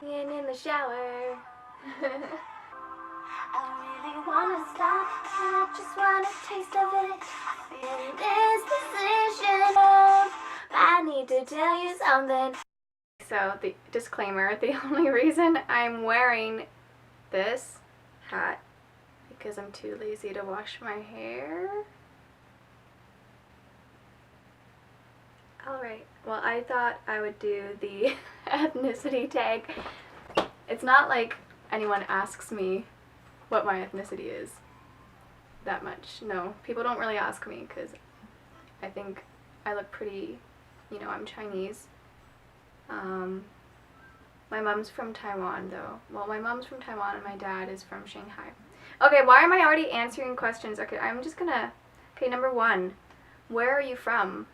And in the shower. I really wanna stop, I just want a taste of it. In this position of, I need to tell you something. So, the disclaimer, the only reason I'm wearing this hat because I'm too lazy to wash my hair. Alright, well, I thought I would do the ethnicity tag. It's not like anyone asks me what my ethnicity is that much. No, people don't really ask me because I think I look pretty, you know, I'm Chinese. My mom's from Taiwan though. Well, my mom's from Taiwan and my dad is from Shanghai. Okay, why am I already answering questions? Okay, I'm just gonna, okay, number 1. Where are you from?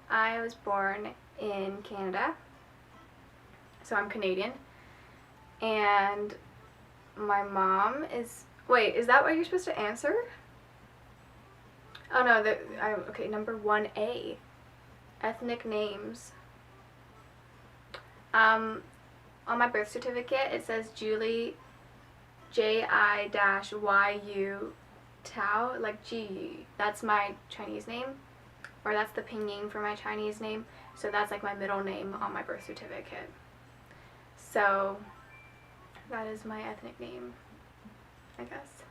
I was born in Canada, so I'm Canadian. And my mom is, wait, is that what you're supposed to answer? Oh no, okay, number 1A, ethnic names. On my birth certificate it says Julie Ji-Yu Tao, like Ji. That's my Chinese name, or that's the pinyin for my Chinese name, so that's like my middle name on my birth certificate. So that is my ethnic name, I guess.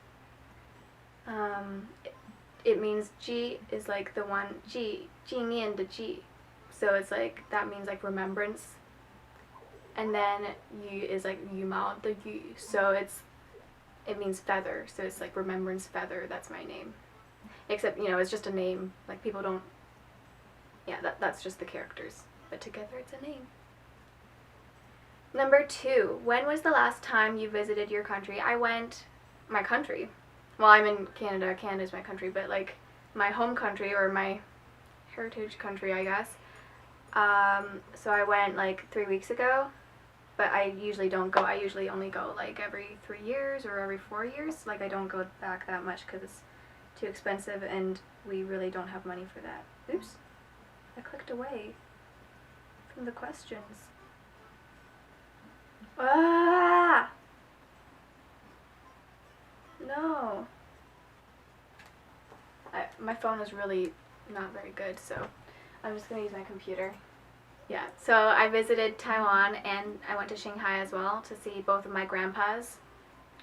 It means Ji is like the one, Ji nian de Ji, so it's like, that means like remembrance, and then Yu is like Yu Mao de Yu, so it means feather, so it's like remembrance feather. That's my name, except, you know, it's just a name, like people don't, yeah, that's just the characters, but together it's a name. Number 2, when was the last time you visited your country? My country, well, I'm in Canada, Canada's my country, but like my home country, or my heritage country, I guess. So I went like 3 weeks ago, but I usually don't go. I usually only go like every 3 years or every 4 years. Like, I don't go back that much because it's too expensive and we really don't have money for that. Oops, I clicked away from the questions. Ah! No. My phone is really not very good, so I'm just gonna use my computer. Yeah, so I visited Taiwan and I went to Shanghai as well to see both of my grandpas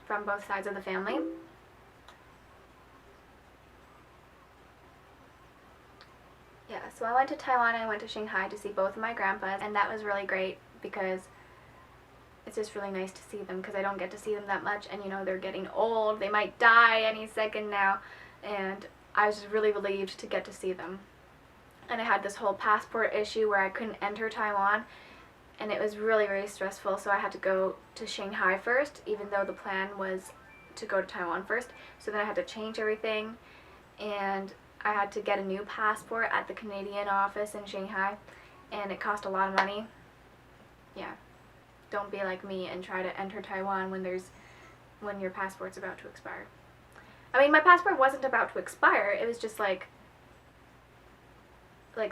from both sides of the family. Yeah, so I went to Taiwan and I went to Shanghai to see both of my grandpas, and that was really great because it's just really nice to see them, because I don't get to see them that much, and you know, they're getting old, they might die any second now, and I was just really relieved to get to see them. And I had this whole passport issue where I couldn't enter Taiwan, and it was really, really stressful, so I had to go to Shanghai first, even though the plan was to go to Taiwan first. So then I had to change everything, and I had to get a new passport at the Canadian office in Shanghai, and it cost a lot of money. Yeah, don't be like me and try to enter Taiwan when your passport's about to expire. I mean, my passport wasn't about to expire, it was just like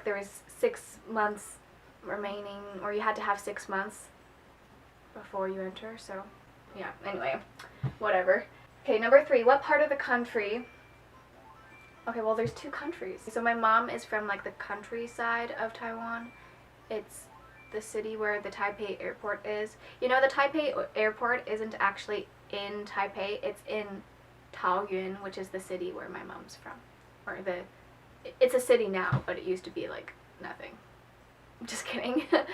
there was 6 months remaining, or you had to have 6 months before you enter, so yeah, anyway, whatever. Okay, number 3, what part of the country, okay, well, there's 2 countries. So my mom is from like the countryside of Taiwan. It's the city where the Taipei airport is. You know, the Taipei airport isn't actually in Taipei, it's in Taoyuan, which is the city where my mom's from. Or it's a city now, but it used to be like nothing. I'm just kidding. But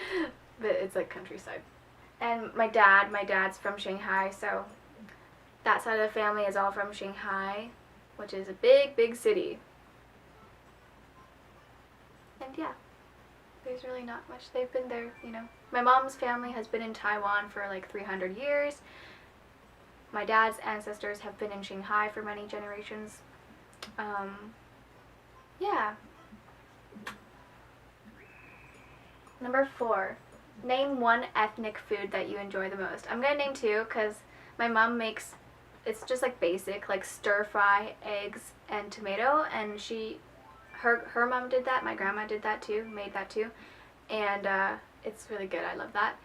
it's like countryside. And my dad's from Shanghai, so that side of the family is all from Shanghai, which is a big, big city. And yeah, there's really not much. They've been there, you know. My mom's family has been in Taiwan for like 300 years. My dad's ancestors have been in Shanghai for many generations. Yeah. Number 4, name one ethnic food that you enjoy the most. I'm gonna name 2 because my mom makes, it's just like basic, like stir fry eggs and tomato, and her mom did that, my grandma did that too, made that too, and it's really good. I love that.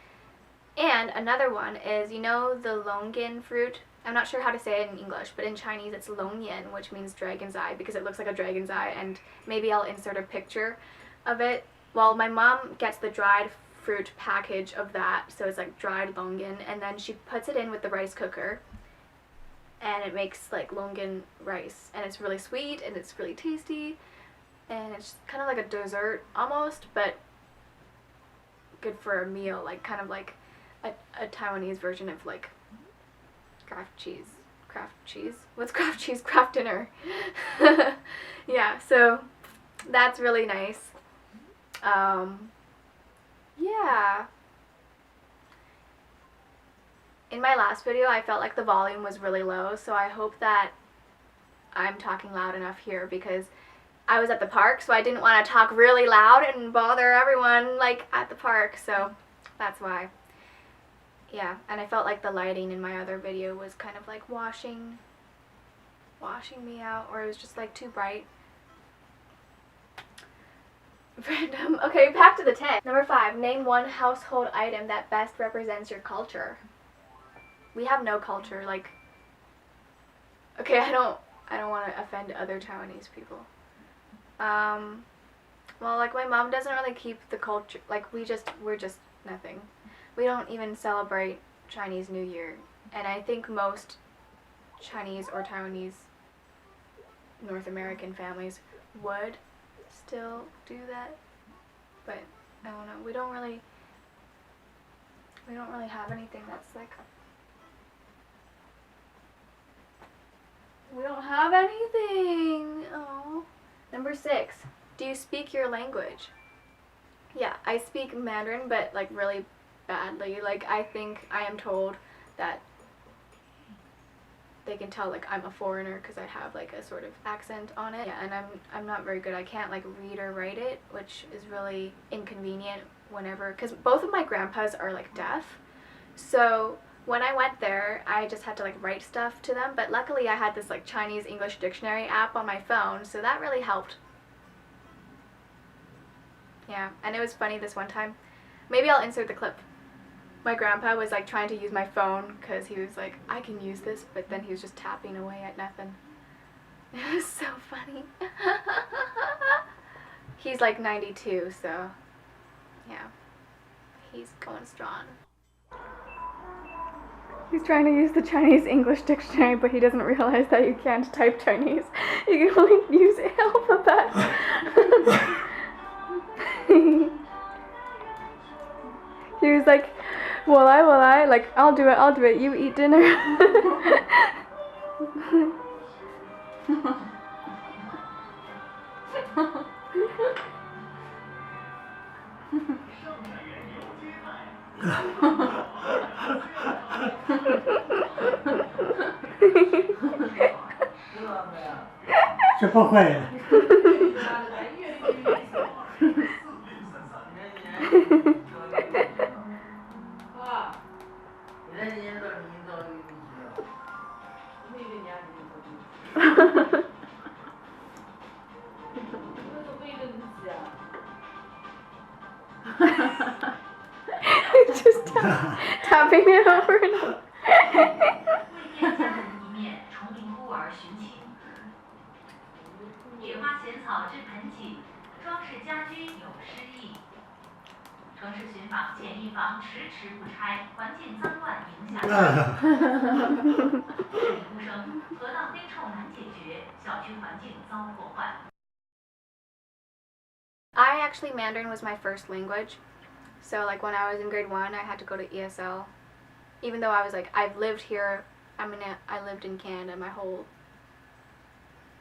And another one is, you know the longan fruit? I'm not sure how to say it in English, but in Chinese it's longyan, which means dragon's eye because it looks like a dragon's eye, and maybe I'll insert a picture of it. Well, my mom gets the dried fruit package of that, so it's like dried longan, and then she puts it in with the rice cooker, and it makes like longan rice, and it's really sweet, and it's really tasty, and it's kind of like a dessert almost, but good for a meal, like kind of like a Taiwanese version of like Kraft cheese. What's Kraft cheese? Kraft dinner. Yeah, so that's really nice. Yeah. In my last video, I felt like the volume was really low, so I hope that I'm talking loud enough here because I was at the park, so I didn't want to talk really loud and bother everyone like at the park, so that's why. Yeah, and I felt like the lighting in my other video was kind of like washing me out, or it was just like too bright. Random. Okay, back to the 10. Number 5, name one household item that best represents your culture. We have no culture, like, okay, I don't want to offend other Taiwanese people. Well, like my mom doesn't really keep the culture, like we're just nothing. We don't even celebrate Chinese New Year, and I think most Chinese or Taiwanese North American families would still do that, but I don't know. We don't really have anything that's like. We don't have anything. Oh. Number 6. Do you speak your language? Yeah, I speak Mandarin, but like really badly. Like I think I am told that they can tell like I'm a foreigner because I have like a sort of accent on it. Yeah, and I'm not very good. I can't like read or write it, which is really inconvenient whenever, because both of my grandpas are like deaf. So when I went there, I just had to like write stuff to them, but luckily I had this like Chinese English dictionary app on my phone, so that really helped. Yeah, and it was funny this one time. Maybe I'll insert the clip. My grandpa was like trying to use my phone because he was like, I can use this, but then he was just tapping away at nothing. It was so funny. He's like 92, so yeah, he's going strong. He's trying to use the Chinese English dictionary, but he doesn't realize that you can't type Chinese. You can only use alphabet. He was like, will I, like, I'll do it, you eat dinner.这不会了。Just tapping it over and over. I actually, Mandarin was my first language. So like when I was in grade 1, I had to go to ESL. Even though I was like, I've lived here, I lived in Canada my whole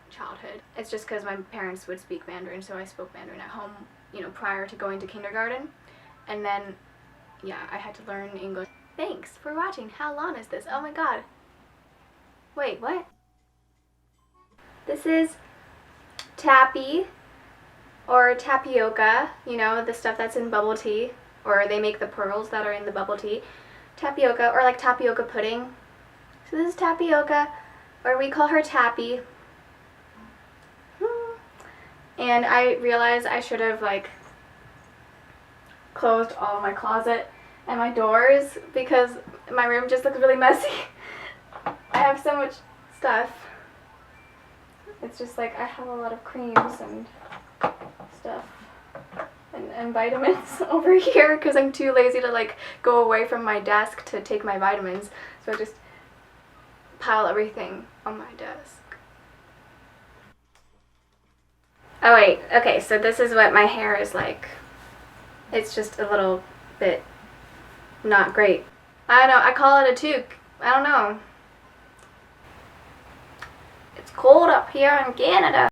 childhood. It's just because my parents would speak Mandarin, so I spoke Mandarin at home, you know, prior to going to kindergarten. And then, yeah, I had to learn English. Thanks for watching. How long is this? Oh my god. Wait, what? This is tappy, or tapioca, you know, the stuff that's in bubble tea, or they make the pearls that are in the bubble tea. Tapioca, or like tapioca pudding. So this is tapioca, or we call her Tappy. And I realized I should have like closed all of my closet and my doors because my room just looks really messy. I have so much stuff. It's just like I have a lot of creams and stuff and vitamins over here because I'm too lazy to like go away from my desk to take my vitamins. So I just pile everything on my desk. Oh wait, okay, so this is what my hair is like. It's just a little bit not great. I don't know, I call it a toque. I don't know. It's cold up here in Canada.